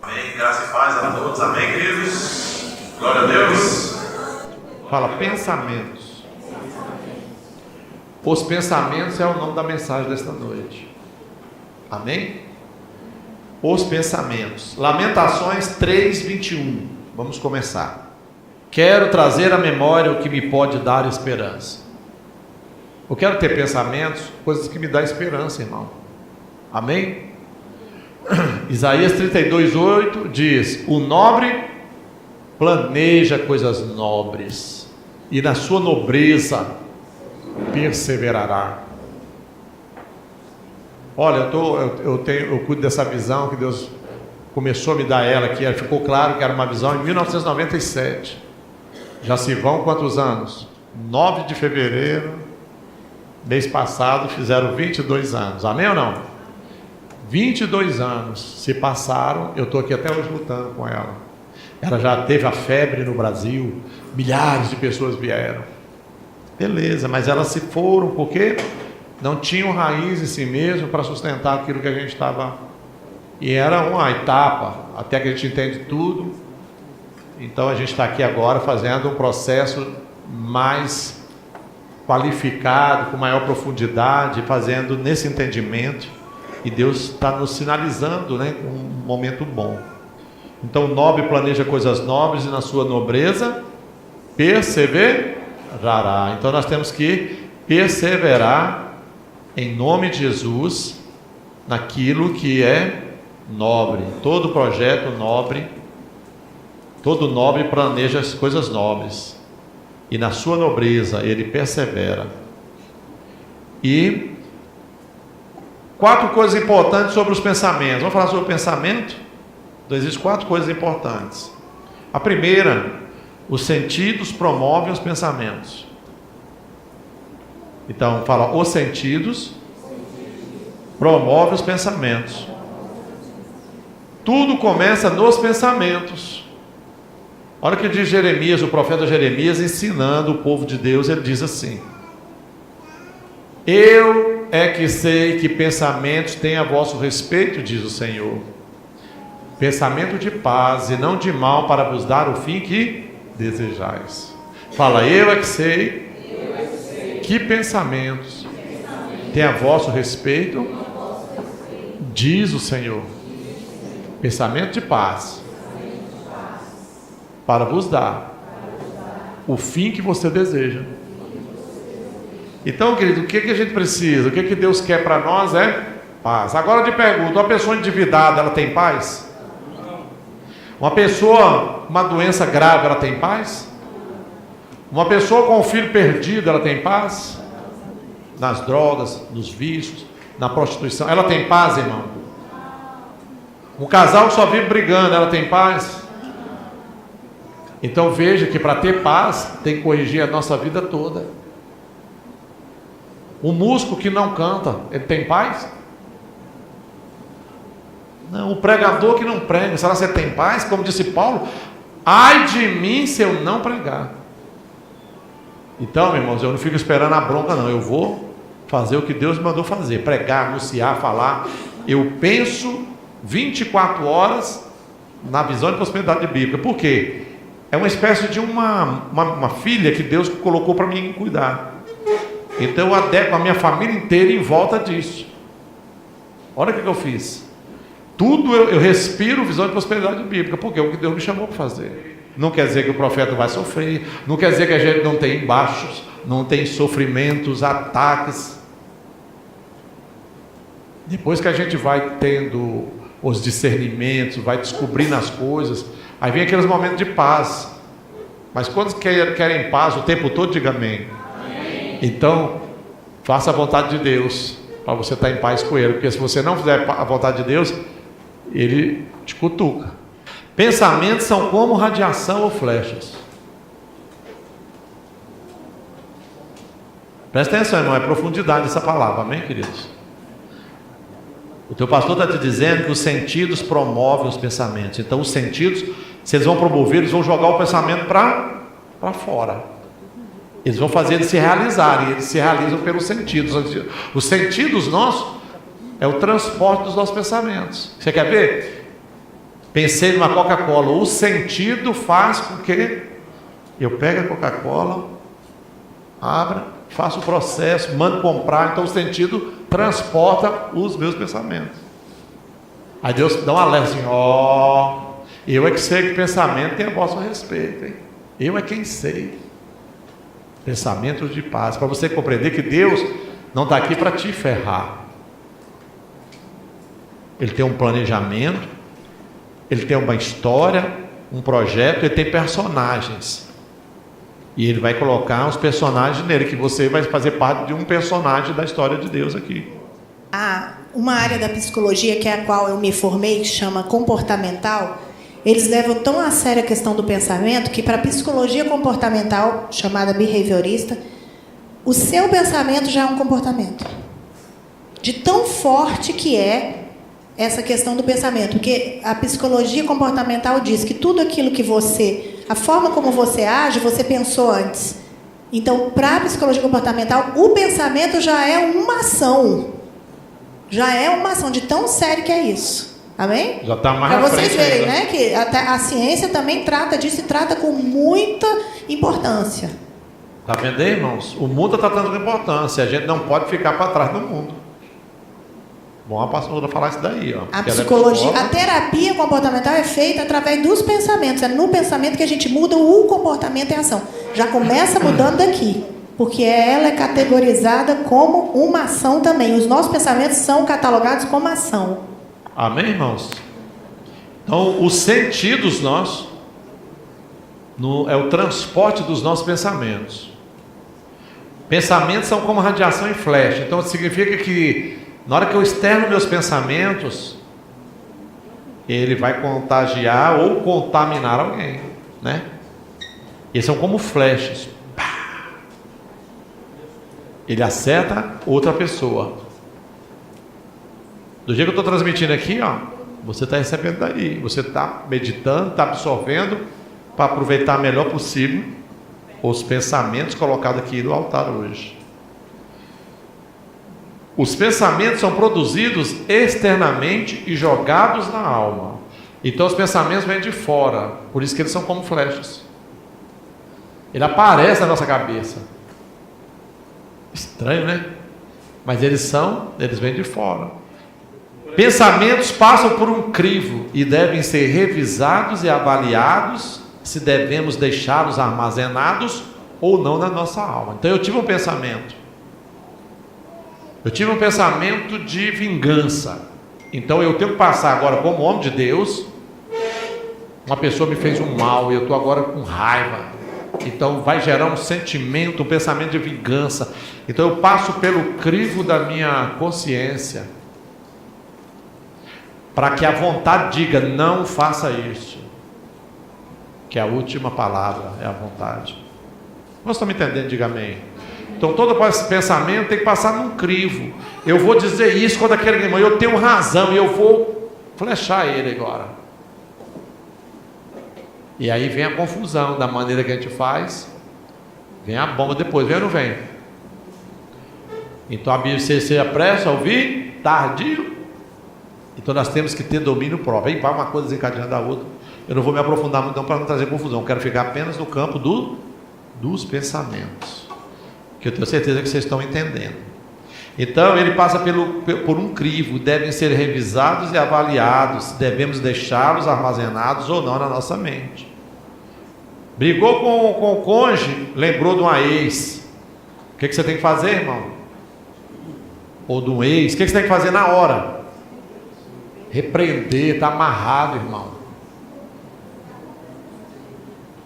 Amém, graça e paz a todos, amém, queridos? Glória a Deus. Fala, pensamentos. Os pensamentos é o nome da mensagem desta noite. Amém? Os pensamentos. Lamentações 3:21. Vamos começar. Quero trazer à memória o que me pode dar esperança. Eu quero ter pensamentos, coisas que me dão esperança, irmão. Amém? Isaías 32:8 diz: o nobre planeja coisas nobres, e na sua nobreza perseverará. Olha, eu cuido dessa visão que Deus começou a me dar ela, que ficou claro que era uma visão em 1997. Já se vão quantos anos? 9 de fevereiro, mês passado, fizeram 22 anos. Amém ou não? 22 anos se passaram, eu estou aqui até hoje lutando com ela. Ela já teve a febre no Brasil, milhares de pessoas vieram. Beleza, mas elas se foram porque não tinham raiz em si mesmo para sustentar aquilo que a gente estava. E era uma etapa, até que a gente entende tudo. Então a gente está aqui agora fazendo um processo mais qualificado, com maior profundidade, fazendo nesse entendimento. E Deus está nos sinalizando, né, um momento bom. Então, o nobre planeja coisas nobres e na sua nobreza perseverará. Então, nós temos que perseverar em nome de Jesus naquilo que é nobre. Todo projeto nobre, todo nobre planeja as coisas nobres. E na sua nobreza ele persevera. E 4 coisas importantes sobre os pensamentos. Vamos falar sobre o pensamento? Então, existem 4 coisas importantes. A primeira, os sentidos promovem os pensamentos. Então, fala, os sentidos promovem os pensamentos. Tudo começa nos pensamentos. Olha o que diz Jeremias, o profeta Jeremias, ensinando o povo de Deus, ele diz assim: eu é que sei que pensamentos têm a vosso respeito, diz o Senhor, pensamento de paz e não de mal, para vos dar o fim que desejais. Fala, eu é que sei que pensamentos têm a vosso respeito, diz o Senhor, pensamento de paz, para vos dar o fim que você deseja. Então, querido, o que a gente precisa? O que Deus quer para nós é paz. Agora eu te pergunto, uma pessoa endividada, ela tem paz? Uma pessoa com uma doença grave, ela tem paz? Uma pessoa com um filho perdido, ela tem paz? Nas drogas, nos vícios, na prostituição, ela tem paz, irmão? Um casal que só vive brigando, ela tem paz? Então veja que para ter paz, tem que corrigir a nossa vida toda. O músico que não canta, ele tem paz? Não. O pregador que não prega, será que você tem paz? Como disse Paulo, ai de mim se eu não pregar. Então, meus irmãos, eu não fico esperando a bronca não, eu vou fazer o que Deus me mandou fazer, pregar, anunciar, falar. Eu penso 24 horas na visão de prosperidade bíblica. Por quê? É uma espécie de uma filha que Deus colocou para mim cuidar. Então eu adequo a minha família inteira em volta disso. Olha o que eu fiz. Tudo eu respiro visão de prosperidade bíblica, porque é o que Deus me chamou para fazer. Não quer dizer que o profeta vai sofrer, não quer dizer que a gente não tem embaixos, não tem sofrimentos, ataques. Depois que a gente vai tendo os discernimentos, vai descobrindo as coisas, aí vem aqueles momentos de paz. Mas quando querem paz o tempo todo, diga amém. Então, faça a vontade de Deus, para você estar em paz com Ele, porque se você não fizer a vontade de Deus, Ele te cutuca. Pensamentos são como radiação ou flechas. Presta atenção, irmão, é profundidade essa palavra, amém, queridos? O teu pastor está te dizendo que os sentidos promovem os pensamentos. Então, os sentidos, se eles vão promover, eles vão jogar o pensamento para fora. Eles vão fazer ele se realizar, e eles se realizam pelos sentidos. Os sentidos nossos é o transporte dos nossos pensamentos. Você quer ver? Pensei numa Coca-Cola. O sentido faz com que eu pegue a Coca-Cola, abra, faço o processo, mando comprar. Então o sentido transporta os meus pensamentos. Aí Deus dá um alerta assim: eu é que sei que pensamento tem a vosso respeito, hein? Eu é quem sei. Pensamentos de paz. Para você compreender que Deus não está aqui para te ferrar. Ele tem um planejamento, ele tem uma história, um projeto, ele tem personagens. E ele vai colocar os personagens nele, que você vai fazer parte de um personagem da história de Deus aqui. Uma área da psicologia que é a qual eu me formei, que chama comportamental, eles levam tão a sério a questão do pensamento que para a psicologia comportamental, chamada behaviorista, o seu pensamento já é um comportamento. De tão forte que é essa questão do pensamento, porque a psicologia comportamental diz que tudo aquilo que a forma como você age, você pensou antes. Então, para a psicologia comportamental, o pensamento já é uma ação. Já é uma ação de tão sério que é isso. Amém? Já está mais para vocês verem, ainda, né, que a ciência também trata disso e trata com muita importância. Está vendo aí, irmãos? O mundo está tratando com importância. A gente não pode ficar para trás do mundo. Bom, a pastora falar isso daí, ó. A psicologia, a terapia comportamental é feita através dos pensamentos. É no pensamento que a gente muda o comportamento em ação. Já começa mudando daqui, porque ela é categorizada como uma ação também. Os nossos pensamentos são catalogados como ação. Amém, irmãos? Então, os sentidos nossos é o transporte dos nossos pensamentos. Pensamentos são como radiação em flecha. Então, significa que na hora que eu externo meus pensamentos, ele vai contagiar ou contaminar alguém, né? Eles são como flechas. Ele acerta outra pessoa. Do jeito que eu estou transmitindo aqui, ó, você está recebendo daí. Você está meditando, está absorvendo para aproveitar o melhor possível os pensamentos colocados aqui no altar hoje. Os pensamentos são produzidos externamente e jogados na alma. Então os pensamentos vêm de fora. Por isso que eles são como flechas. Ele aparece na nossa cabeça. Estranho, né? Mas eles vêm de fora. Pensamentos passam por um crivo e devem ser revisados e avaliados se devemos deixá-los armazenados ou não na nossa alma. Então eu tive um pensamento. Eu tive um pensamento de vingança. Então eu tenho que passar agora como homem de Deus. Uma pessoa me fez um mal e eu estou agora com raiva. Então vai gerar um sentimento, um pensamento de vingança. Então eu passo pelo crivo da minha consciência, para que a vontade diga: não faça isso. Que a última palavra é a vontade. Nós estamos entendendo? Diga amém. Então todo esse pensamento tem que passar num crivo. Eu vou dizer isso quando aquele irmão, eu tenho razão, e eu vou flechar ele agora. E aí vem a confusão da maneira que a gente faz. Vem a bomba depois, vem ou não vem? Então a Bíblia diz: se apressa a ouvir, tardio. Então nós temos que ter domínio próprio. Aí vai uma coisa desencadeando a outra. Eu não vou me aprofundar muito para não trazer confusão. Eu quero ficar apenas no campo dos pensamentos, que eu tenho certeza que vocês estão entendendo. Então ele passa por um crivo. Devem ser revisados e avaliados se devemos deixá-los armazenados ou não na nossa mente. Brigou com o cônjuge, lembrou de uma ex. O que você tem que fazer, irmão? Ou de um ex. O que você tem que fazer na hora? Repreender. Está amarrado, irmão.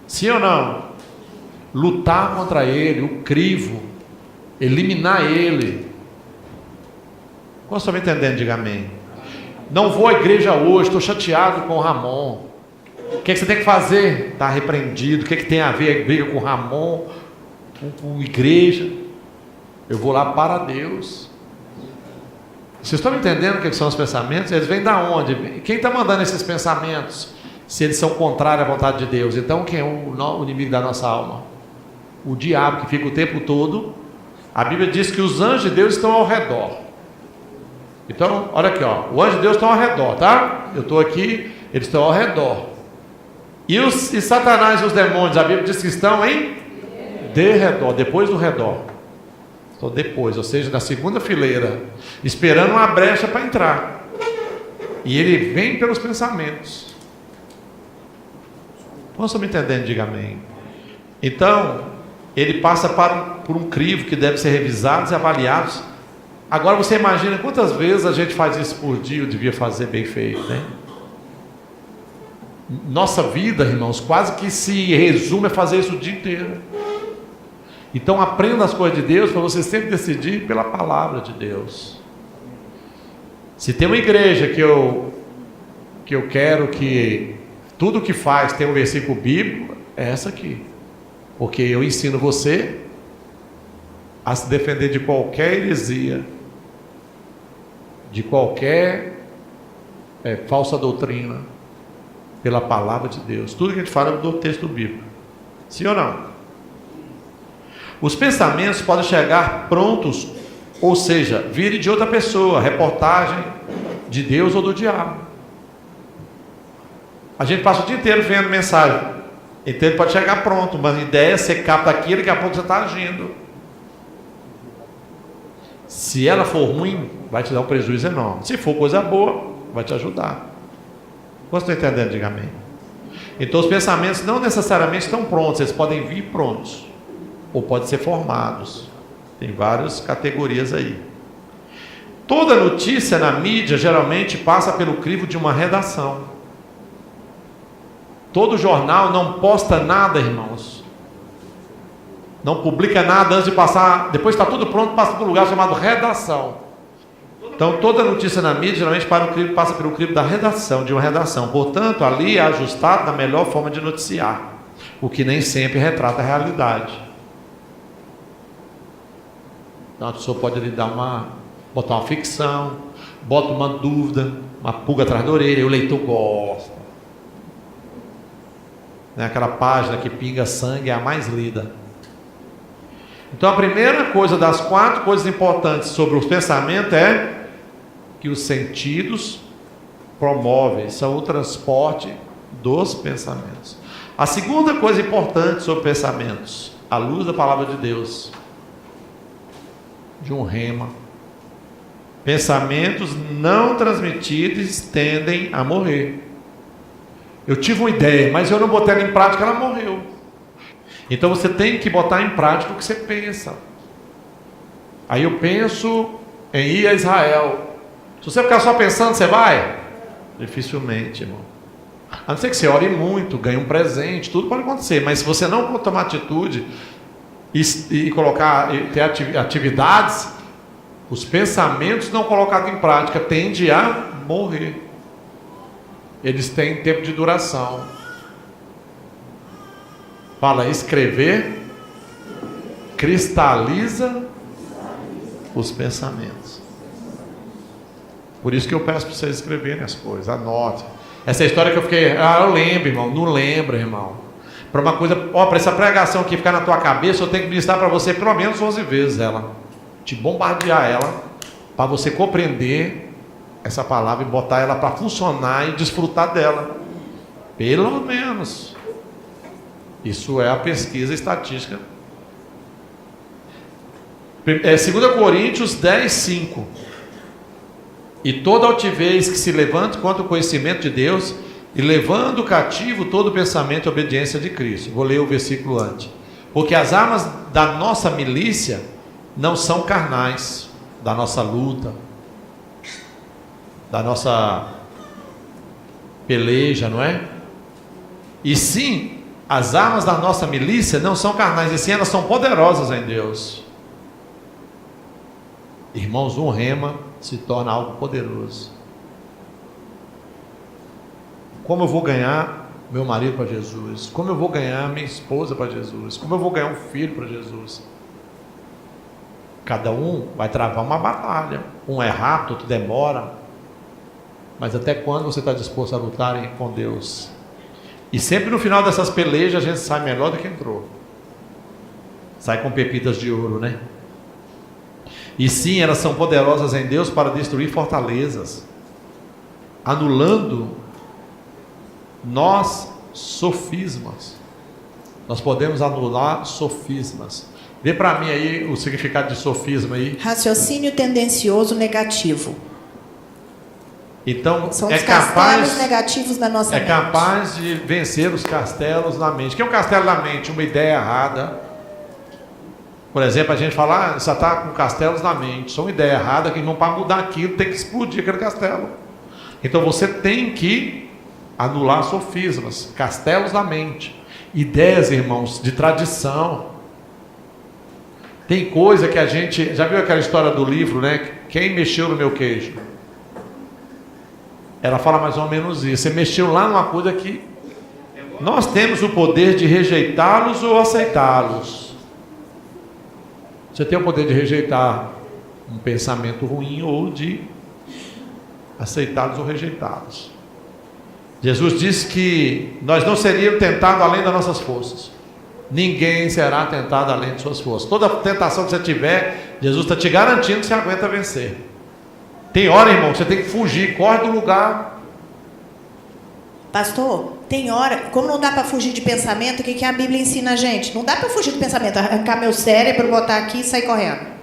Sim ou não? Lutar contra ele, o crivo, eliminar ele. Nós estamos entendendo? Diga amém. Não vou à igreja hoje, estou chateado com o Ramon. O que você tem que fazer? Está repreendido. O que tem a ver a briga com o Ramon, com a igreja? Eu vou lá para Deus. Vocês estão entendendo o que são os pensamentos? Eles vêm da onde? Quem está mandando esses pensamentos? Se eles são contrários à vontade de Deus. Então quem é o inimigo da nossa alma? O diabo, que fica o tempo todo. A Bíblia diz que os anjos de Deus estão ao redor. Então, olha aqui, ó, o anjo de Deus está ao redor, tá? Eu estou aqui, Eles estão ao redor. E Satanás e os demônios, a Bíblia diz que estão em derredor, depois do redor. Então depois, ou seja, na segunda fileira, esperando uma brecha para entrar. E ele vem pelos pensamentos. Não estou me entendendo, diga amém. Então, ele passa por um crivo que deve ser revisado e avaliado. Agora você imagina quantas vezes a gente faz isso por dia, eu devia fazer bem feito, né? Nossa vida, irmãos, quase que se resume a fazer isso o dia inteiro. Então aprenda as coisas de Deus para você sempre decidir pela palavra de Deus. Se tem uma igreja que eu quero que tudo que faz tem um versículo bíblico, é essa aqui. Porque eu ensino você a se defender de qualquer heresia, de qualquer falsa doutrina, pela palavra de Deus. Tudo que a gente fala é do texto bíblico. Sim ou não? Os pensamentos podem chegar prontos, ou seja, virem de outra pessoa, reportagem de Deus ou do diabo. A gente passa o dia inteiro vendo mensagem. Então ele pode chegar pronto, uma ideia, você capta aquilo, daqui a pouco você está agindo. Se ela for ruim, vai te dar um prejuízo enorme. Se for coisa boa, vai te ajudar. Você está entendendo? Diga amém. Então os pensamentos não necessariamente estão prontos, eles podem vir prontos, ou podem ser formados. Tem várias categorias aí. Toda notícia na mídia geralmente passa pelo crivo de uma redação. Todo jornal não posta nada, irmãos. Não publica nada antes de passar. Depois está tudo pronto, passa para um lugar chamado redação. Então toda notícia na mídia geralmente passa pelo crivo da redação, de uma redação. Portanto, ali é ajustado na melhor forma de noticiar, o que nem sempre retrata a realidade. Então a pessoa pode lhe botar uma ficção, bota uma dúvida, uma pulga atrás da orelha, e o leitor gosta. Né? Aquela página que pinga sangue é a mais lida. Então a primeira coisa das 4 coisas importantes sobre os pensamentos é que os sentidos promovem, são o transporte dos pensamentos. A segunda coisa importante sobre pensamentos, à luz da palavra de Deus, de um rema: pensamentos não transmitidos tendem a morrer. Eu tive uma ideia, mas eu não botei ela em prática, ela morreu. Então você tem que botar em prática o que você pensa. Aí eu penso em ir a Israel. Se você ficar só pensando, você vai? Dificilmente, irmão. A não ser que você ore muito, ganhe um presente, tudo pode acontecer. Mas se você não tomar atitude e ter atividades, os pensamentos não colocados em prática tendem a morrer. Eles têm tempo de duração. Fala, escrever cristaliza os pensamentos. Por isso que eu peço para vocês escreverem as coisas, anote. Essa história que eu fiquei, eu lembro, irmão, não lembro, irmão. Para uma coisa, para essa pregação aqui ficar na tua cabeça, eu tenho que ministrar para você pelo menos 11 vezes ela, te bombardear ela, para você compreender essa palavra e botar ela para funcionar e desfrutar dela. Pelo menos. Isso é a pesquisa estatística. 2 Coríntios 10, 5. E toda altivez que se levante contra o conhecimento de Deus, e levando cativo todo pensamento à obediência de Cristo. Vou ler o versículo antes. Porque as armas da nossa milícia não são carnais, da nossa luta, da nossa peleja, não é? E sim, as armas da nossa milícia não são carnais, e sim elas são poderosas em Deus. Irmãos, um rema se torna algo poderoso. Como eu vou ganhar meu marido para Jesus? Como eu vou ganhar minha esposa para Jesus? Como eu vou ganhar um filho para Jesus? Cada um vai travar uma batalha. Um é rápido, outro demora. Mas até quando você está disposto a lutar com Deus? E sempre no final dessas pelejas a gente sai melhor do que entrou. Sai com pepitas de ouro, né? E sim, elas são poderosas em Deus para destruir fortalezas, anulando sofismas. Nós podemos anular sofismas. Vê para mim aí o significado de sofisma aí. Raciocínio tendencioso negativo. Então, São os castelos negativos da nossa mente. É capaz de vencer os castelos na mente. O que é um castelo na mente? Uma ideia errada. Por exemplo, a gente fala, você está com castelos na mente. Isso é uma ideia errada, que não para mudar aquilo, tem que explodir aquele castelo. Então você tem que anular sofismas, castelos na mente. Ideias, irmãos, de tradição. Tem coisa que a gente... Já viu aquela história do livro, né? Quem mexeu no meu queijo? Ela fala mais ou menos isso. Você mexeu lá numa coisa que... Nós temos o poder de rejeitá-los ou aceitá-los. Você tem o poder de rejeitar um pensamento ruim ou de aceitá-los ou rejeitá-los. Jesus disse que nós não seríamos tentados além das nossas forças. Ninguém será tentado além de suas forças. Toda tentação que você tiver, Jesus está te garantindo que você aguenta vencer. Tem hora, irmão, que você tem que fugir, corre do lugar. Pastor, tem hora, como não dá para fugir de pensamento, o que a Bíblia ensina a gente? Não dá para fugir do pensamento, arrancar meu cérebro, botar aqui e sair correndo.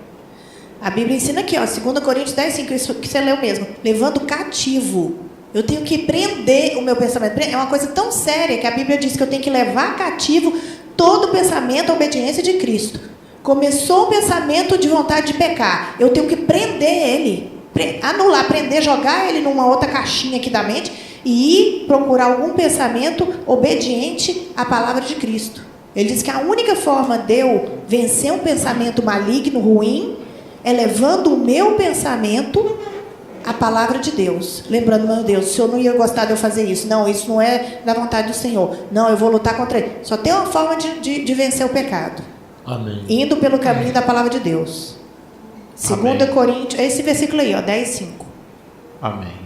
A Bíblia ensina aqui, ó, 2 Coríntios 10:5, isso que você leu mesmo. Levando cativo. Eu tenho que prender o meu pensamento. É uma coisa tão séria que a Bíblia diz que eu tenho que levar cativo todo pensamento à obediência de Cristo. Começou o pensamento de vontade de pecar, eu tenho que prender ele, anular, prender, jogar ele numa outra caixinha aqui da mente e ir procurar algum pensamento obediente à palavra de Cristo. Ele diz que a única forma de eu vencer um pensamento maligno, ruim, é levando o meu pensamento à palavra de Deus. Lembrando, meu Deus, o Senhor não ia gostar de eu fazer isso. Não, isso não é da vontade do Senhor. Não, eu vou lutar contra ele. Só tem uma forma de vencer o pecado. Amém. Indo pelo caminho da palavra de Deus. 2 Coríntios, esse versículo aí, ó, 10:5. Amém.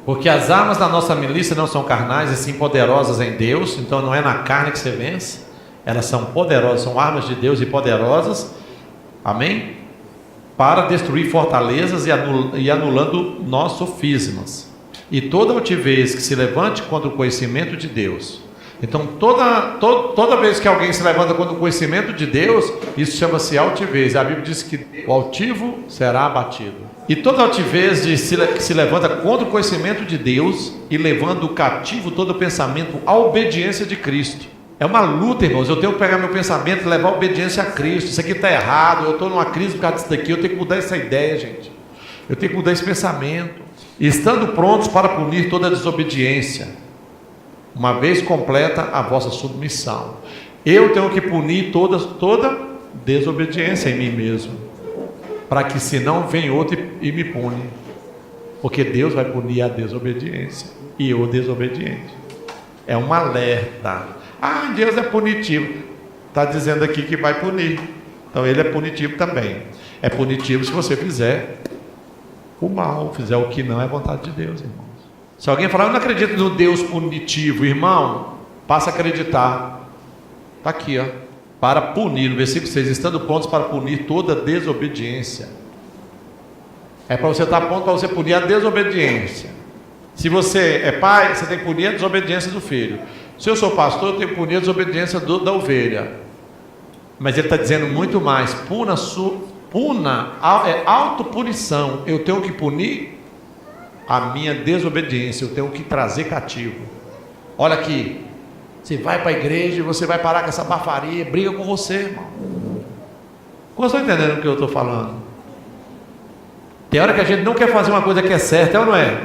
Porque as armas da nossa milícia não são carnais, e sim poderosas em Deus. Então não é na carne que você vence. Elas são poderosas, são armas de Deus e poderosas. Amém? Para destruir fortalezas e anulando nós sofismas. E toda altivez que se levante contra o conhecimento de Deus. Então toda vez que alguém se levanta contra o conhecimento de Deus, isso chama-se altivez. A Bíblia diz que o altivo será abatido. E toda altivez que se levanta contra o conhecimento de Deus e levando cativo todo pensamento à obediência de Cristo. É uma luta, irmãos. Eu tenho que pegar meu pensamento e levar a obediência a Cristo. Isso aqui está errado, eu estou numa crise por causa disso daqui. Eu tenho que mudar essa ideia, gente. Eu tenho que mudar esse pensamento. E estando prontos para punir toda desobediência, uma vez completa a vossa submissão. Eu tenho que punir toda desobediência em mim mesmo, para que senão vem outro e me pune. Porque Deus vai punir a desobediência e o desobediente. É um alerta. Ah, Deus é punitivo. Está dizendo aqui que vai punir. Então ele é punitivo também. É punitivo se você fizer o mal, fizer o que não é vontade de Deus, irmãos. Se alguém falar, eu não acredito no Deus punitivo, irmão, passa a acreditar. Está aqui, ó. Para punir, no versículo 6, estando prontos para punir toda desobediência. É para você estar pronto para você punir a desobediência. Se você é pai, você tem que punir a desobediência do filho. Se eu sou pastor, eu tenho que punir a desobediência da ovelha. Mas ele está dizendo muito mais. É autopunição. Eu tenho que punir a minha desobediência. Eu tenho que trazer cativo. Olha aqui. Você vai para a igreja e você vai parar com essa bafaria. Briga com você, irmão. Como estão entendendo o que eu estou falando? Tem hora que a gente não quer fazer uma coisa que é certa, é ou não é?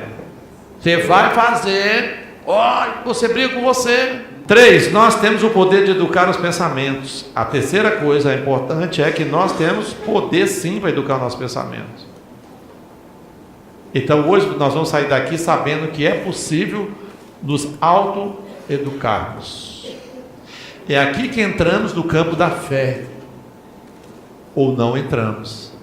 Você vai fazer... Olha, você briga com você. 3, nós temos o poder de educar os pensamentos. A terceira coisa importante é que nós temos poder sim para educar nossos pensamentos. Então hoje nós vamos sair daqui sabendo que é possível nos autoeducarmos. É aqui que entramos no campo da fé. Ou não entramos.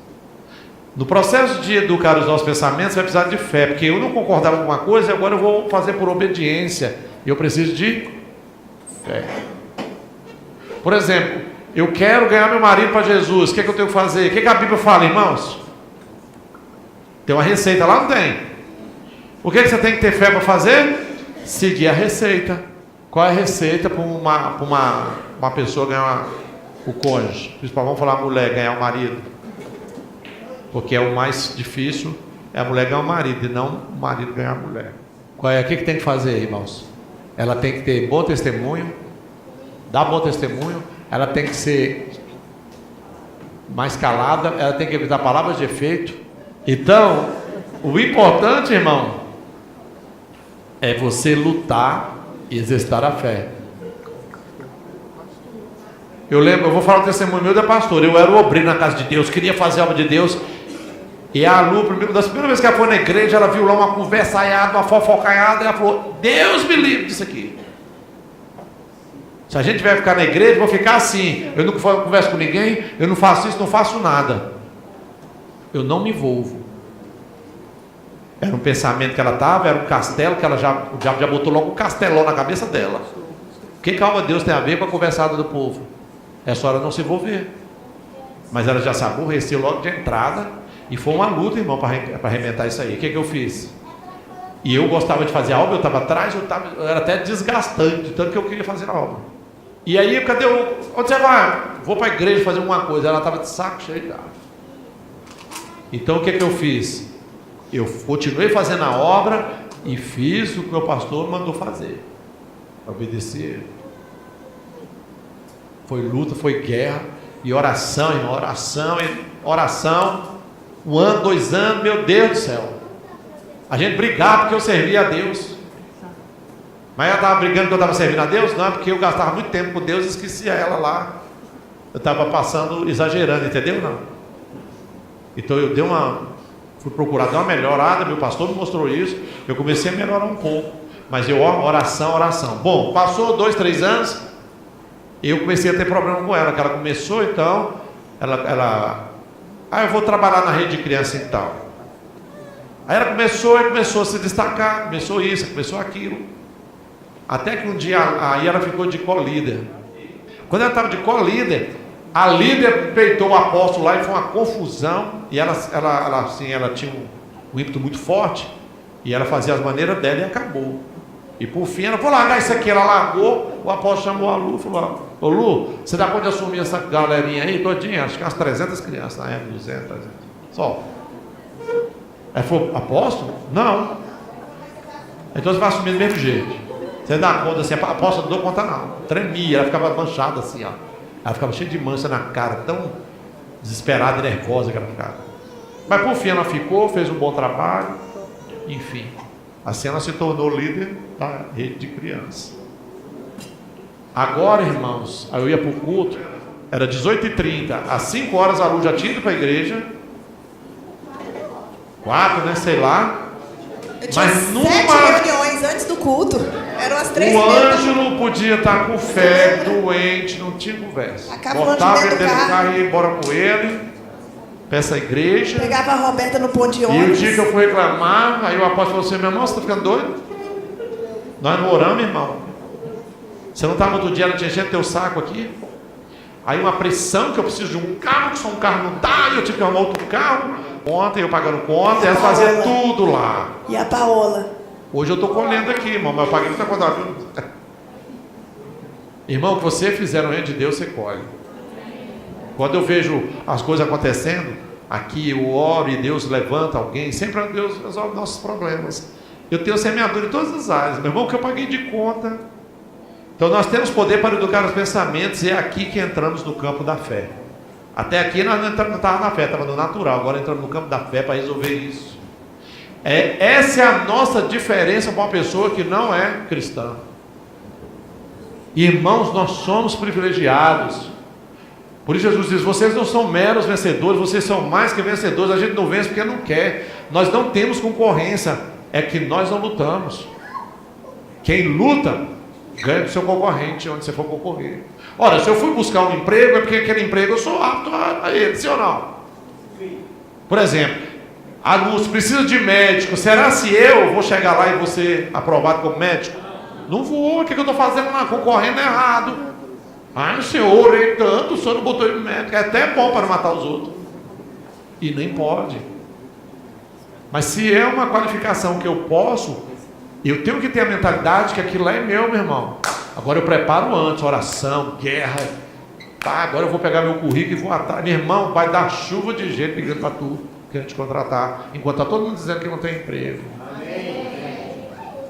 No processo de educar os nossos pensamentos vai precisar de fé, porque eu não concordava com uma coisa e agora eu vou fazer por obediência, e eu preciso de fé. Por exemplo, eu quero ganhar meu marido para Jesus, o que é que eu tenho que fazer? O que é que a Bíblia fala, irmãos? Tem uma receita lá, não tem? O que é que você tem que ter fé para fazer? seguir a receita. Qual é a receita para uma pessoa ganhar o cônjuge? Principalmente vamos falar a mulher ganhar o marido. Porque é o mais difícil, é a mulher ganhar o marido e não o marido ganhar a mulher. Qual é? O que tem que fazer, irmãos? Ela tem que ter bom testemunho, dar bom testemunho, ela tem que ser mais calada, ela tem que evitar palavras de efeito. Então, o importante, irmão, é você lutar e exercitar a fé. Eu lembro, eu vou falar o testemunho meu da pastora. Eu era o obreiro na casa de Deus, queria fazer a obra de Deus. E a Lu, das primeiras vezes que ela foi na igreja, ela viu lá uma conversaiada, uma fofocaiada, e ela falou: Deus me livre disso aqui. Se a gente vai ficar na igreja, eu vou ficar assim. Eu não converso com ninguém, eu não faço isso, não faço nada. Eu não me envolvo. Era um pensamento que ela estava, era um castelo que o diabo já botou logo um castelão na cabeça dela. O que a alma de Deus tem a ver com a conversada do povo? É só ela não se envolver. Mas ela já se aborreceu logo de entrada. E foi uma luta, irmão, para arrebentar isso aí. O que eu fiz? E eu gostava de fazer a obra, eu estava atrás, eu era até desgastante, tanto que eu queria fazer a obra. E aí, onde você vai? Vou para a igreja fazer alguma coisa. Ela estava de saco cheio. Então o que eu fiz? Eu continuei fazendo a obra e fiz o que o meu pastor mandou fazer. Obedeci ele. Foi luta, foi guerra e oração, irmão, oração. 1 ano, 2 anos, meu Deus do céu. A gente brigava porque eu servia a Deus. Mas ela estava brigando porque eu estava servindo a Deus? Não, é porque eu gastava muito tempo com Deus e esquecia ela lá. Eu estava passando, exagerando, entendeu? Não. Então eu fui procurar dar uma melhorada, meu pastor me mostrou isso. Eu comecei a melhorar um pouco. Mas oração. Bom, passou 2, 3 anos. Eu comecei a ter problema com ela, que ela começou, então, eu vou trabalhar na rede de criança e tal. Aí ela começou a se destacar, começou isso, começou aquilo. Até que um dia, aí ela ficou de co-líder. Quando ela estava de co-líder, a líder peitou o apóstolo lá e foi uma confusão. E ela tinha um ímpeto muito forte, e ela fazia as maneiras dela e acabou. E por fim ela falou: largar isso aqui. Ela largou, o apóstolo chamou a Lu e falou: ô Lu, você dá conta de assumir essa galerinha aí todinha? Acho que umas 300 crianças na época, 200, 300. Só. Aí falou: apóstolo? Não. Então você vai assumir do mesmo jeito. Você dá conta assim, a apóstolo não dou conta não. Tremia, ela ficava manchada assim, ó. Ela ficava cheia de mancha na cara, tão desesperada e nervosa que ela ficava. Mas por fim ela ficou, fez um bom trabalho, enfim. Assim ela se tornou líder da rede de crianças. Agora, irmãos, aí eu ia para o culto, era 18h30, às 5 horas a Lu já tinha ido para a igreja. 4, né, sei lá. Eu tinha mas 7 reuniões antes do culto. Eram as 3 o Ângelo podia estar com febre, doente, não tinha conversa. Botava ele dentro do carro e ia embora com ele para essa igreja. Pegava a Roberta no ponto de E ônibus. o dia que eu fui reclamar, aí o apóstolo falou assim: meu irmão, você está ficando doido? Nós não oramos, irmão. Você não estava no outro dia, não tinha gente teu saco aqui? Aí uma pressão que eu preciso de um carro, que só um carro não dá, e eu tive que arrumar outro carro. Ontem eu pagando conta, e ela fazia tudo lá. E a Paola? Hoje eu estou colhendo aqui, irmão, mas eu paguei muita conta, viu? Irmão, o que você fizer no reino de Deus, você colhe. Quando eu vejo as coisas acontecendo, aqui eu oro e Deus levanta alguém, sempre Deus resolve nossos problemas. Eu tenho semeadura em todas as áreas, meu irmão, que eu paguei de conta. Então nós temos poder para educar os pensamentos, e é aqui que entramos no campo da fé. Até aqui nós não estávamos na fé, estava no natural, agora entramos no campo da fé para resolver isso. Essa é a nossa diferença para uma pessoa que não é cristã. Irmãos, nós somos privilegiados. Por isso Jesus diz: vocês não são meros vencedores, vocês são mais que vencedores. A gente não vence porque não quer. Nós não temos concorrência, é que nós não lutamos. Quem luta ganha do seu concorrente onde você for concorrer. Ora, se eu fui buscar um emprego, é porque aquele emprego eu sou apto a ele, sim ou não? Por exemplo, a Luz precisa de médico. Será se eu vou chegar lá e vou ser aprovado como médico? Não vou. O que eu estou fazendo lá? Concorrendo errado. Ai, senhor, orei tanto, o senhor não botou ele no médico. É até bom para não matar os outros. E nem pode. Mas se é uma qualificação que eu posso, Eu tenho que ter a mentalidade que aquilo lá é meu, meu irmão. Agora eu preparo antes, oração, guerra. Tá, agora eu vou pegar meu currículo e vou atrás. Meu irmão, vai dar chuva de gente ligando para tu, querendo te contratar, enquanto está todo mundo dizendo que não tem emprego.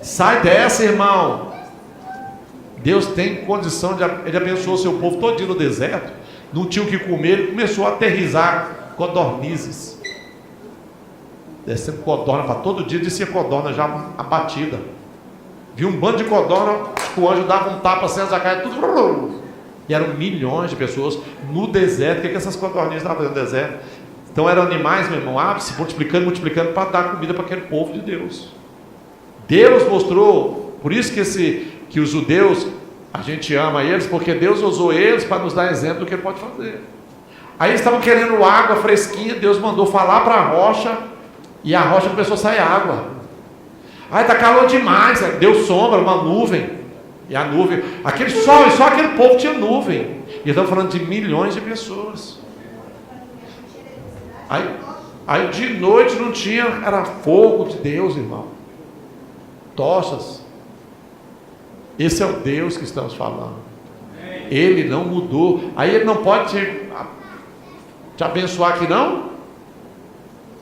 Sai dessa, irmão. Deus tem condição de... Ele abençoou o seu povo todinho no deserto. Não tinha o que comer, ele começou a aterrizar codornizes. Descendo codorna para todo dia, descia codorna já abatida. Viu um bando de codorna, o anjo dava um tapa assim, já caia tudo. E eram milhões de pessoas no deserto. O que essas codornizes estavam fazendo no deserto? Então eram animais, meu irmão, se multiplicando, multiplicando para dar comida para aquele povo de Deus. Deus mostrou, por isso que os judeus, a gente ama eles, porque Deus usou eles para nos dar exemplo do que Ele pode fazer. Aí eles estavam querendo água fresquinha, Deus mandou falar para a rocha, e a rocha começou a sair água. Aí está calor demais, deu sombra, uma nuvem, e a nuvem, aquele sol, e só aquele povo tinha nuvem, e estamos falando de milhões de pessoas. Aí de noite não tinha, era fogo de Deus, irmão. Tochas. Esse é o Deus que estamos falando. Ele não mudou. Aí Ele não pode te abençoar aqui, não?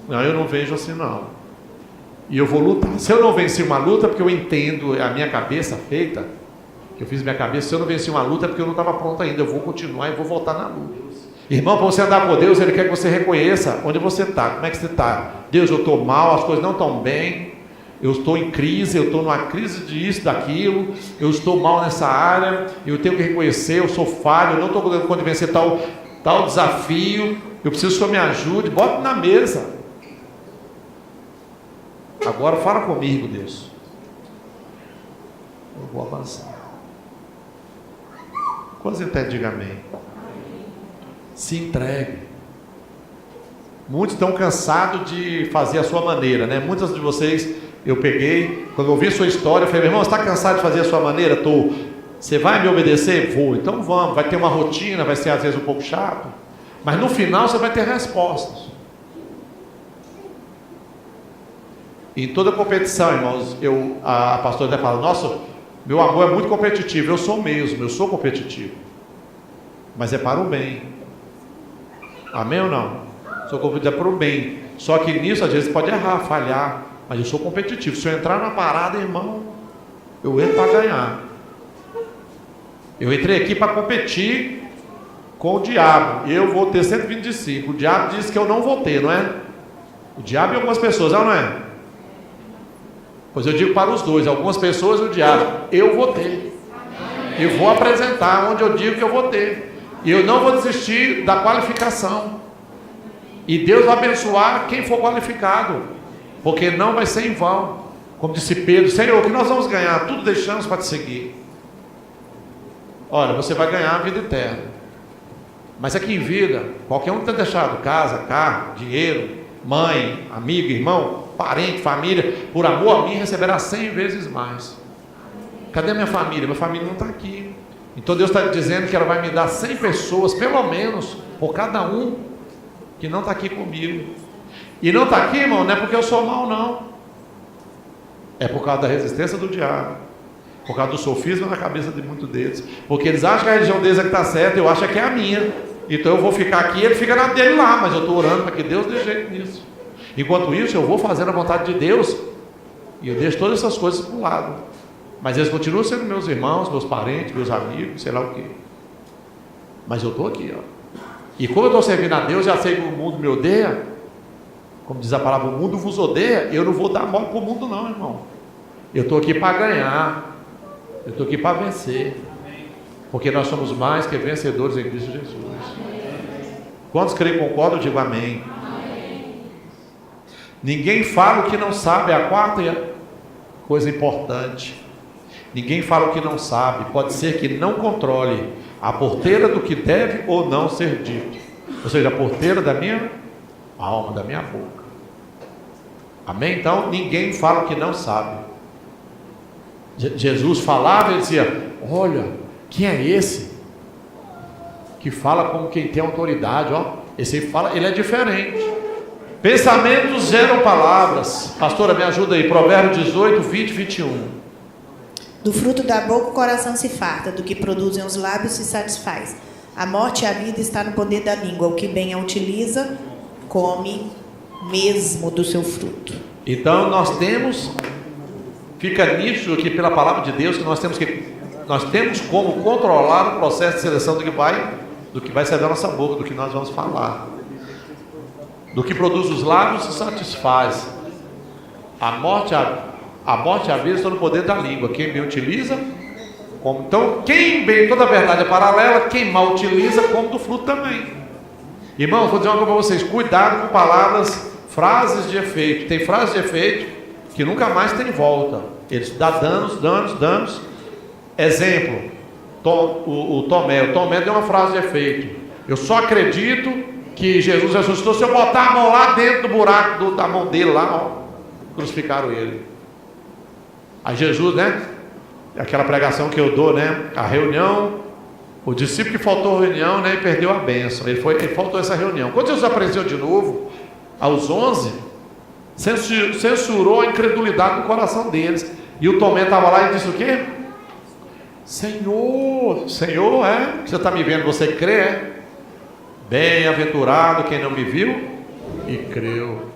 Não, eu não vejo assim, não. E eu vou lutar. Se eu não venci uma luta, porque eu entendo a minha cabeça feita, que eu fiz minha cabeça, se eu não venci uma luta, é porque eu não estava pronto ainda. Eu vou continuar e vou voltar na luta. Irmão, para você andar com Deus, Ele quer que você reconheça onde você está. Como é que você está? Deus, eu estou mal, as coisas não estão bem. Eu estou em crise, eu estou numa crise disso, daquilo, eu estou mal nessa área, eu tenho que reconhecer, eu sou falho, eu não estou dando conta de vencer tal desafio, eu preciso que o Senhor me ajude, bota na mesa. Agora fala comigo, Deus. Eu vou avançar. Quantos entendem? Diga amém. Se entregue. Muitos estão cansados de fazer a sua maneira, né? Muitos de vocês... Eu peguei, quando eu ouvi a sua história, eu falei, meu irmão, você está cansado de fazer a sua maneira? Estou. Você vai me obedecer? Vou. Então vamos, vai ter uma rotina, vai ser às vezes um pouco chato, mas no final você vai ter respostas. Em toda competição, irmãos, a pastora até fala, nossa, meu amor é muito competitivo. Eu sou mesmo, eu sou competitivo, mas é para o bem. Amém ou não? Sou competitivo para o bem. Só que nisso às vezes pode errar, falhar. Mas eu sou competitivo. Se eu entrar na parada, irmão, eu entro para ganhar. Eu entrei aqui para competir com o diabo. Eu vou ter 120 discípulos. O diabo disse que eu não vou ter, não é? O diabo e algumas pessoas, não é? Pois eu digo para os dois, algumas pessoas e o diabo. Eu vou ter. Eu vou apresentar onde eu digo que eu vou ter. E eu não vou desistir da qualificação. E Deus vai abençoar quem for qualificado. Porque não vai ser em vão. Como disse Pedro, Senhor, o que nós vamos ganhar? Tudo deixamos para te seguir. Olha, você vai ganhar a vida eterna. Mas aqui em vida, qualquer um que tenha deixado casa, carro, dinheiro, mãe, amigo, irmão, parente, família, por amor a mim receberá 100 vezes mais. Cadê minha família? Minha família não está aqui. Então Deus está dizendo que ela vai me dar 100 pessoas, pelo menos, por cada um que não está aqui comigo. E não está aqui, irmão, não é porque eu sou mau, não. É por causa da resistência do diabo. Por causa do sofisma na cabeça de muitos deles. Porque eles acham que a religião deles é que está certa, eu acho que é a minha. Então eu vou ficar aqui, ele fica na dele lá, mas eu estou orando para que Deus dê jeito nisso. Enquanto isso, eu vou fazendo a vontade de Deus, e eu deixo todas essas coisas para o lado. Mas eles continuam sendo meus irmãos, meus parentes, meus amigos, sei lá o quê. Mas eu estou aqui, ó. E como eu estou servindo a Deus, já sei que o mundo me odeia. Como diz a palavra, o mundo vos odeia. Eu não vou dar mole para o mundo, não, irmão. Eu estou aqui para ganhar. Eu estou aqui para vencer. Porque nós somos mais que vencedores em Cristo Jesus. Quantos creem e concordam? Digo amém. Ninguém fala o que não sabe. É a quarta coisa importante. Ninguém fala o que não sabe. Pode ser que não controle a porteira do que deve ou não ser dito. Ou seja, a porteira da minha alma, da minha boca. Amém? Então, ninguém fala o que não sabe. Jesus falava e dizia, olha, quem é esse que fala como quem tem autoridade? Ó, esse aí fala, ele é diferente. Pensamentos geram palavras. Pastora, me ajuda aí. Provérbio 18, 20, 21. Do fruto da boca o coração se farta, do que produzem os lábios se satisfaz. A morte e a vida está no poder da língua. O que bem a utiliza, come mesmo do seu fruto. Então nós temos, fica nítido aqui pela palavra de Deus, que nós temos como controlar o processo de seleção do que vai sair da nossa boca, do que nós vamos falar. Do que produz os lábios se satisfaz. A morte e a vida estão no poder da língua. Quem bem utiliza, come. Então, quem bem, toda a verdade é paralela, quem mal utiliza, come do fruto também. Irmãos, vou dizer uma coisa para vocês: cuidado com palavras, frases de efeito. Tem frases de efeito que nunca mais tem volta. Eles dão danos. Exemplo, o Tomé deu uma frase de efeito: eu só acredito que Jesus ressuscitou se eu botar a mão lá dentro do buraco da mão dele lá, ó. Crucificaram ele. Aí Jesus, né? Aquela pregação que eu dou, né? A reunião, o discípulo que faltou a reunião, né? E perdeu a bênção. Ele faltou essa reunião. Quando Jesus apareceu de novo, aos 11, censurou a incredulidade do coração deles. E o Tomé estava lá e disse o quê? Senhor, você está me vendo, você crê, é? Bem-aventurado quem não me viu e creu.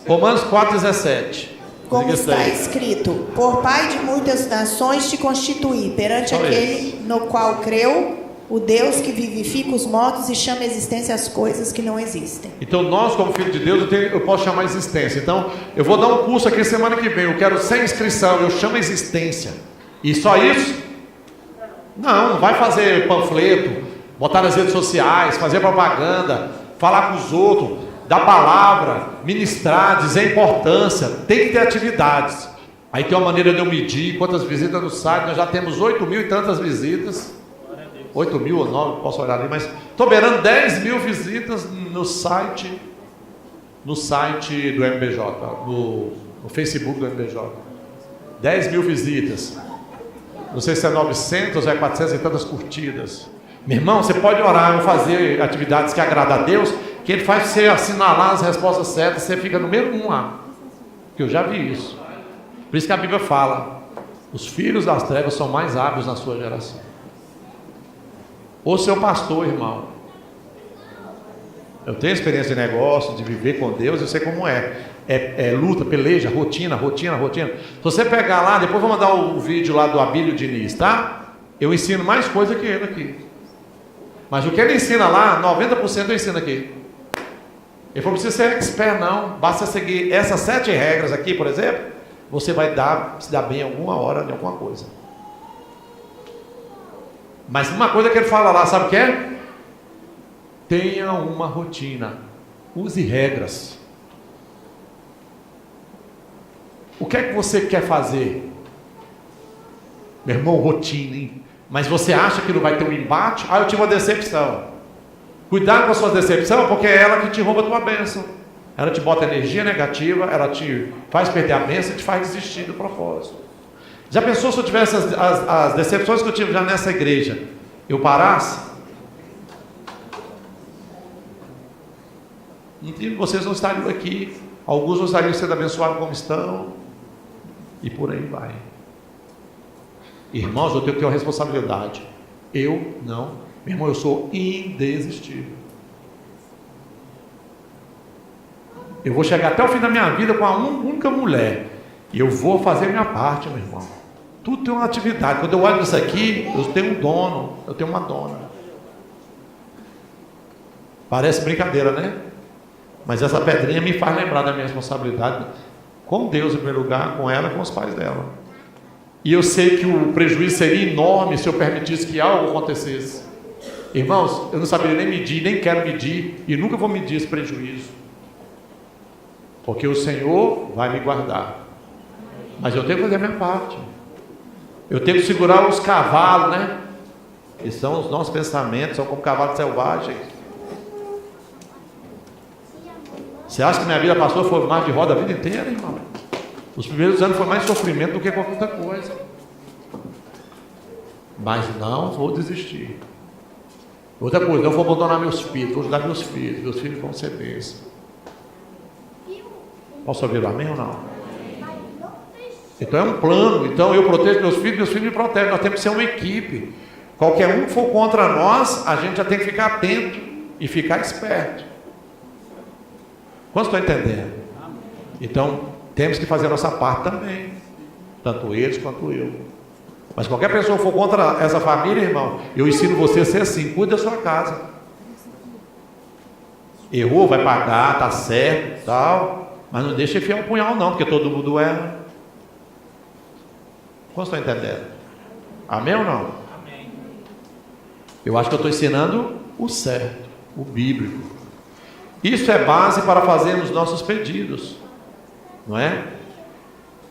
Romanos 4,17. Como está escrito: por pai de muitas nações te constituí, perante aquele no qual creu, o Deus que vivifica os mortos e chama a existência as coisas que não existem. Então nós, como filho de Deus, eu posso chamar existência. Então eu vou dar um curso aqui semana que vem, eu quero sem inscrição, eu chamo existência. E só isso? Não vai fazer panfleto, botar nas redes sociais, fazer propaganda, falar com os outros, dar palavra, ministrar, dizer importância. Tem que ter atividades. Aí tem uma maneira de eu medir quantas visitas no site. Nós já temos 8 mil e tantas visitas. 8 mil ou 9, posso olhar ali, mas estou beirando 10 mil visitas no site do MBJ, no Facebook do MBJ. 10 mil visitas. Não sei se é 900 ou é 400 e tantas curtidas. Meu irmão, você pode orar ou fazer atividades que agradam a Deus, que Ele faz você assinalar as respostas certas, você fica número 1 lá. Que eu já vi isso. Por isso que a Bíblia fala: os filhos das trevas são mais hábeis na sua geração. Ou seu pastor, irmão. Eu tenho experiência de negócio, de viver com Deus, eu sei como é. É luta, peleja, rotina. Se você pegar lá, depois vou mandar o vídeo lá do Abílio Diniz, tá? Eu ensino mais coisa que ele aqui. Mas o que ele ensina lá, 90% eu ensino aqui. Ele falou: não precisa ser expert não, basta seguir essas 7 regras aqui, por exemplo, você vai se dar bem em alguma hora de alguma coisa. Mas uma coisa que ele fala lá, sabe o que é? Tenha uma rotina, use regras. O que é que você quer fazer? Meu irmão, rotina, hein? Mas você acha que não vai ter um embate? Eu tive uma decepção. Cuidado com as suas decepções, porque é ela que te rouba a tua bênção. Ela te bota energia negativa, ela te faz perder a bênção e te faz desistir do propósito. Já pensou se eu tivesse as decepções que eu tive já nessa igreja, eu parasse? Vocês não estariam aqui, alguns não estariam sendo abençoados como estão, e por aí vai. Irmãos, eu tenho que ter uma responsabilidade. Eu não, meu irmão, eu sou indesistível. Eu vou chegar até o fim da minha vida com uma única mulher, e eu vou fazer a minha parte, meu irmão. Tudo tem uma atividade. Quando eu olho isso aqui, eu tenho um dono, eu tenho uma dona. Parece brincadeira, né? Mas essa pedrinha me faz lembrar da minha responsabilidade com Deus em primeiro lugar, com ela e com os pais dela. E eu sei que o prejuízo seria enorme se eu permitisse que algo acontecesse. Irmãos, eu não saberia nem medir, nem quero medir, e nunca vou medir esse prejuízo, porque o Senhor vai me guardar. Mas eu tenho que fazer a minha parte. Eu tenho que segurar os cavalos, né? Que são os nossos pensamentos, são como cavalos selvagens. Você acha que minha vida passou foi mais de roda a vida inteira, irmão? Os primeiros anos foi mais sofrimento do que qualquer outra coisa. Mas não vou desistir. Outra coisa, não vou abandonar meus filhos, vou ajudar meus filhos vão ser bênçãos. Posso ouvir amém ou não? Então é um plano. Então eu protejo meus filhos me protegem. Nós temos que ser uma equipe. Qualquer um que for contra nós, a gente já tem que ficar atento e ficar esperto. Quantos estão entendendo? Então temos que fazer a nossa parte também, tanto eles quanto eu. Mas qualquer pessoa que for contra essa família, irmão, eu ensino você a ser assim: cuide da sua casa. Errou, vai pagar, tá certo, tal, mas não deixa enfiar o punhal não, porque todo mundo erra. Quantos estão entendendo? Amém ou não? Amém. Eu acho que eu estou ensinando o certo, o bíblico. Isso é base para fazermos nossos pedidos, não é?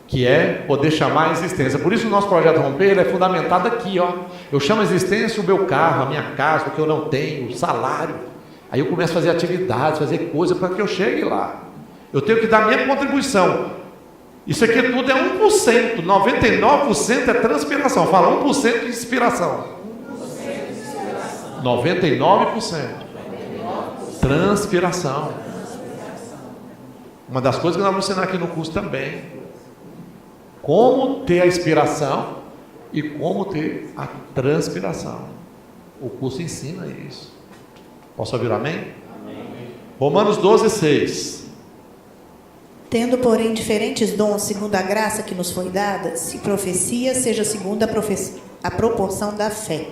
Que é poder chamar a existência. Por isso o nosso projeto Romper, ele é fundamentado aqui, ó. Eu chamo a existência o meu carro, a minha casa, o que eu não tenho, o salário. Aí eu começo a fazer atividades, fazer coisas para que eu chegue lá. Eu tenho que dar minha contribuição. Isso aqui tudo é 1%, 99% é transpiração. Fala 1% de inspiração. 99% transpiração. Uma das coisas que nós vamos ensinar aqui no curso também. Como ter a inspiração e como ter a transpiração. O curso ensina isso. Posso ouvir amém? Amém. Romanos 12, 6. Tendo, porém, diferentes dons segundo a graça que nos foi dada, se profecia, seja segundo a proporção da fé.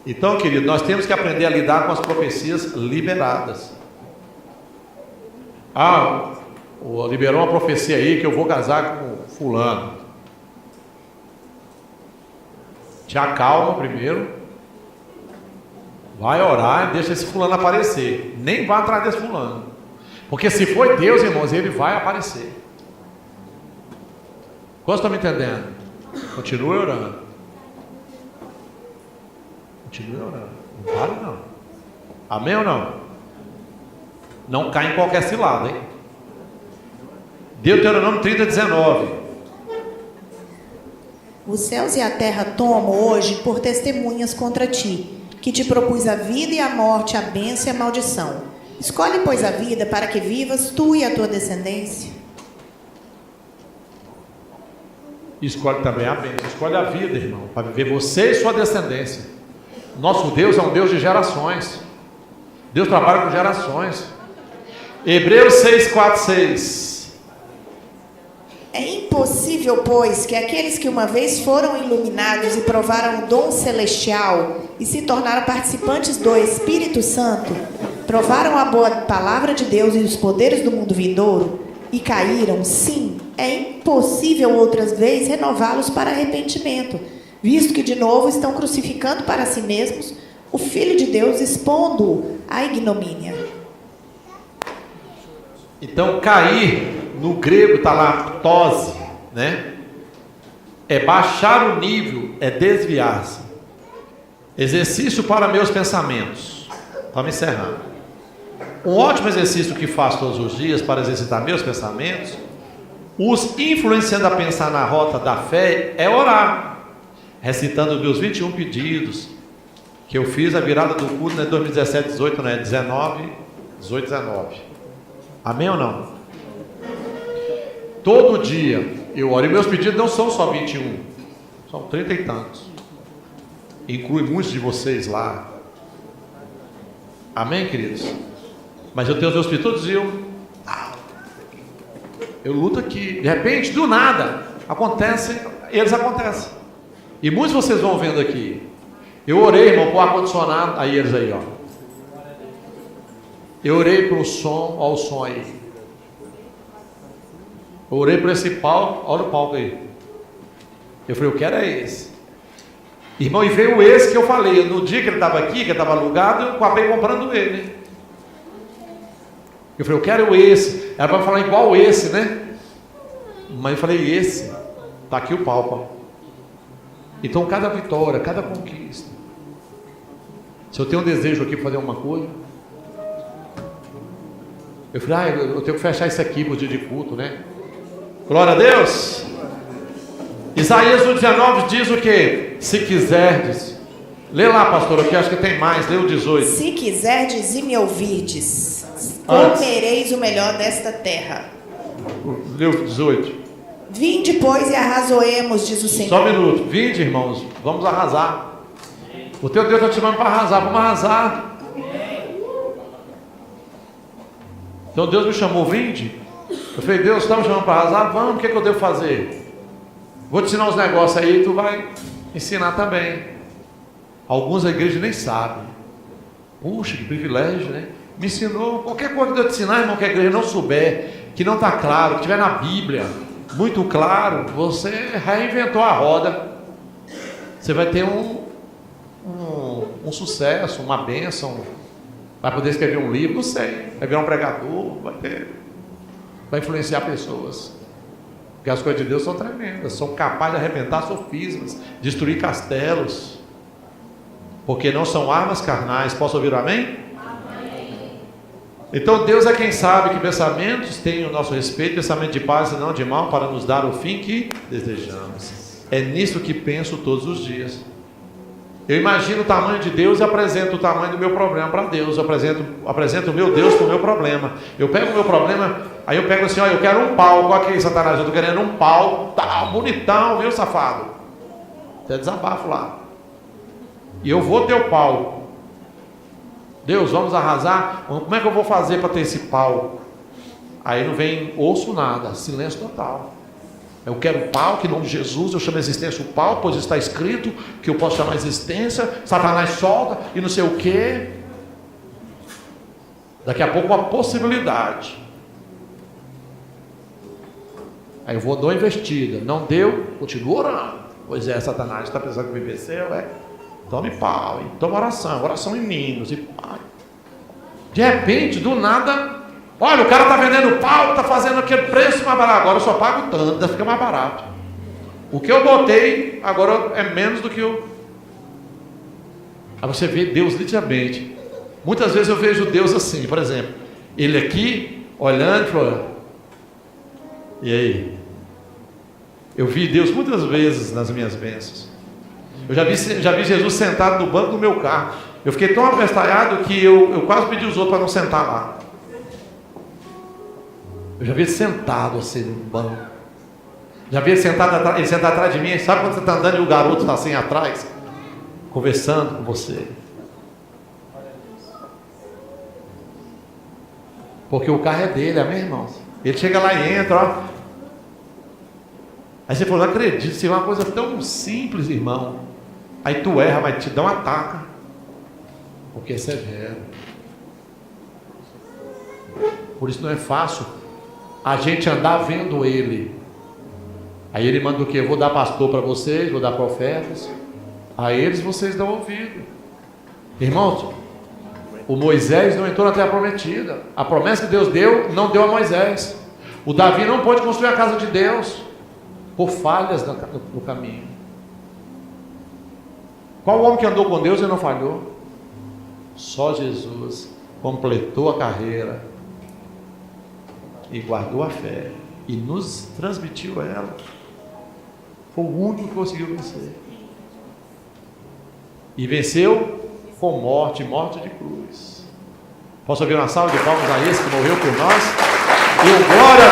Então, querido, nós temos que aprender a lidar com as profecias liberadas. Liberou uma profecia aí que eu vou casar com fulano. Te acalma primeiro. Vai orar e deixa esse fulano aparecer. Nem vá atrás desse fulano. Porque se foi Deus, irmãos, ele vai aparecer. Quantos estão me entendendo? Continue orando. Continue orando. Não pare não. Amém ou não? Não cai em qualquer cilada, hein? Deuteronômio 30, 19. Os céus e a terra tomam hoje por testemunhas contra ti, que te propus a vida e a morte, a bênção e a maldição. Escolhe, pois, a vida para que vivas tu e a tua descendência. Escolhe também a bênção. Escolhe a vida, irmão, para viver você e sua descendência. Nosso Deus é um Deus de gerações. Deus trabalha com gerações. Hebreus 6, 4, 6. É impossível, pois, que aqueles que uma vez foram iluminados e provaram o dom celestial e se tornaram participantes do Espírito Santo, provaram a boa palavra de Deus e os poderes do mundo vindouro e caíram, sim, é impossível outras vezes renová-los para arrependimento, visto que de novo estão crucificando para si mesmos o Filho de Deus, expondo-o à ignomínia. Então, cair, no grego está lá, ptose, né? É baixar o nível, é desviar-se. Exercício para meus pensamentos. Vamos encerrar. Um ótimo exercício que faço todos os dias para exercitar meus pensamentos, os influenciando a pensar na rota da fé, é orar, recitando os meus 21 pedidos, que eu fiz a virada do culto, né, 2017, 18, né, 19, 18, 19. Amém ou não? Todo dia eu oro, e meus pedidos não são só 21, são 30 e tantos. Inclui muitos de vocês lá. Amém, queridos? Mas eu tenho os meus pedidos e eu luto aqui. De repente, do nada, eles acontecem. E muitos de vocês vão vendo aqui. Eu orei, irmão, para o ar-condicionado. Aí eles aí, ó. Eu orei para o som, olha o som aí. Eu orei para esse palco, olha o palco aí. Eu falei, eu quero é esse. Irmão, e veio esse que eu falei. No dia que ele estava aqui, que ele estava alugado, eu acabei comprando ele. Eu falei, eu quero esse. Ela vai falar igual esse, né? Mas eu falei, esse. Está aqui o palco. Então, cada vitória, cada conquista. Se eu tenho um desejo aqui para fazer uma coisa, eu falei, eu tenho que fechar isso aqui para o dia de culto, né? Glória a Deus. Isaías 19 diz o que? Se quiserdes. Lê lá, pastor, aqui acho que tem mais. Lê o 18. Se quiserdes e me ouvirdes, comereis o melhor desta terra. Leu 18. Vinde, pois, e arrazoemos, diz o Senhor. Só um minuto. Vinde, irmãos. Vamos arrasar. O teu Deus está te chamando para arrasar. Vamos arrasar. Então Deus me chamou, vinde. Eu falei, Deus está me chamando para arrasar? Vamos, o que eu devo fazer? Vou te ensinar uns negócios aí, tu vai ensinar também. Alguns da igreja nem sabem. Puxa, que privilégio, né? Me ensinou. Qualquer coisa que eu te ensinar, irmão, que a igreja não souber, que não está claro, que estiver na Bíblia muito claro, você reinventou a roda. Você vai ter um sucesso, uma bênção. Vai poder escrever um livro, não sei. Vai virar um pregador, vai influenciar pessoas. Porque as coisas de Deus são tremendas, são capazes de arrebentar sofismas, destruir castelos. Porque não são armas carnais. Posso ouvir o amém? Então Deus é quem sabe que pensamentos têm o nosso respeito, pensamento de paz e não de mal, para nos dar o fim que desejamos. É nisso que penso todos os dias. Eu imagino o tamanho de Deus e apresento o tamanho do meu problema para Deus. Eu apresento o meu Deus para o meu problema. Eu pego o meu problema, aí eu pego assim, ó, eu quero um pau. Qual que é, Satanás? Eu estou querendo um pau, tá bonitão, viu, safado? Até desabafo lá. E eu vou ter o pau. Deus, vamos arrasar? Como é que eu vou fazer para ter esse pau? Aí não vem osso nada, silêncio total. Eu quero um pau, que em nome de Jesus eu chamo a existência o pau, pois está escrito que eu posso chamar a existência. Satanás solta e não sei o que. Daqui a pouco uma possibilidade. Aí eu vou dar uma investida. Não deu, continuo orando. Pois é, Satanás está pensando que me venceu, é? Tome pau, hein? Toma oração em Minas. E de repente, do nada, olha, o cara está vendendo pau, está fazendo aquele preço mais barato. Agora eu só pago tanto, ainda fica mais barato. O que eu botei agora é menos do que eu. Aí você vê Deus literalmente. Muitas vezes eu vejo Deus assim, por exemplo, ele aqui olhando e falando: e aí? Eu vi Deus muitas vezes nas minhas bênçãos. Eu já vi Jesus sentado no banco do meu carro. Eu fiquei tão apestalhado que eu quase pedi os outros para não sentar lá. Eu já vi ele sentado assim no banco. Já vi ele sentado atrás de mim. Sabe quando você está andando e o garoto está assim atrás, conversando com você? Porque o carro é dele, amém, irmãos? Ele chega lá e entra, ó. Aí você falou, não acredito, isso é uma coisa tão simples, irmão. Aí tu erra, mas te dá uma taca. Porque é severo. Por isso não é fácil a gente andar vendo ele. Aí ele manda o quê? Eu vou dar pastor para vocês, vou dar profetas. A eles vocês dão ouvido. Irmãos, o Moisés não entrou na terra prometida. A promessa que Deus deu, não deu a Moisés. O Davi não pôde construir a casa de Deus por falhas no caminho. Qual homem que andou com Deus e não falhou? Só Jesus completou a carreira e guardou a fé e nos transmitiu ela. Foi o único que conseguiu vencer. E venceu com morte de cruz. Posso ouvir uma salva de palmas a esse que morreu por nós? E glória a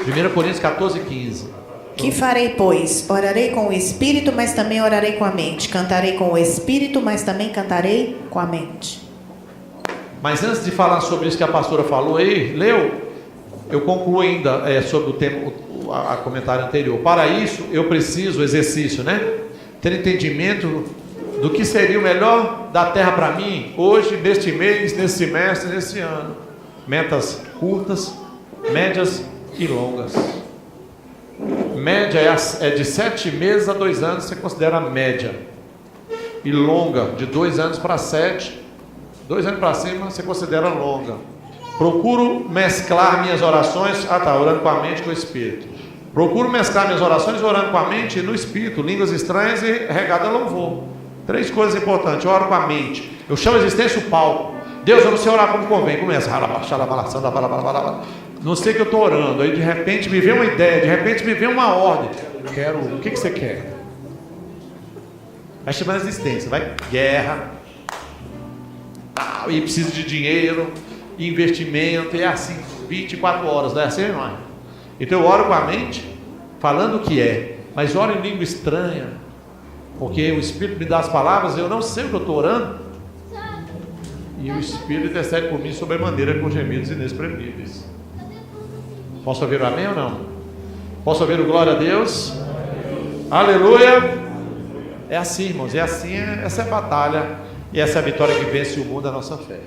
Deus! 1 Coríntios 14:15. Que farei, pois? Orarei com o Espírito, mas também orarei com a mente. Cantarei com o Espírito, mas também cantarei com a mente. Mas antes de falar sobre isso que a pastora falou aí, leu? Eu concluo ainda sobre o tema, a comentário anterior. Para isso, eu preciso, exercício, né? Ter entendimento do que seria o melhor da terra para mim, hoje, neste mês, nesse semestre, nesse ano. Metas curtas, médias e longas. Média é de 7 meses a 2 anos, você considera média. E longa, de 2 anos para 7, 2 anos para cima, você considera longa. Procuro mesclar minhas orações, orando com a mente e com o Espírito. Procuro mesclar minhas orações orando com a mente e no Espírito, línguas estranhas e regada a louvor. 3 coisas importantes. Eu oro com a mente. Eu chamo a existência o palco. Deus, eu não sei orar como convém. Começa. Não sei que eu estou orando. Aí de repente me vem uma ideia. De repente me vem uma ordem. O que você quer? Vai chamando a existência. Vai guerra. E preciso de dinheiro. investimento, é assim, 24 horas, não é assim, não é? Então eu oro com a mente, falando o que é, mas oro em língua estranha, porque o Espírito me dá as palavras, eu não sei o que eu estou orando, e o Espírito intercede por mim sobremaneira com gemidos inexprimíveis. Posso ouvir o amém ou não? Posso ouvir o glória a Deus? Aleluia! É assim, irmãos, é assim, essa é a batalha, e essa é a vitória que vence o mundo da nossa fé.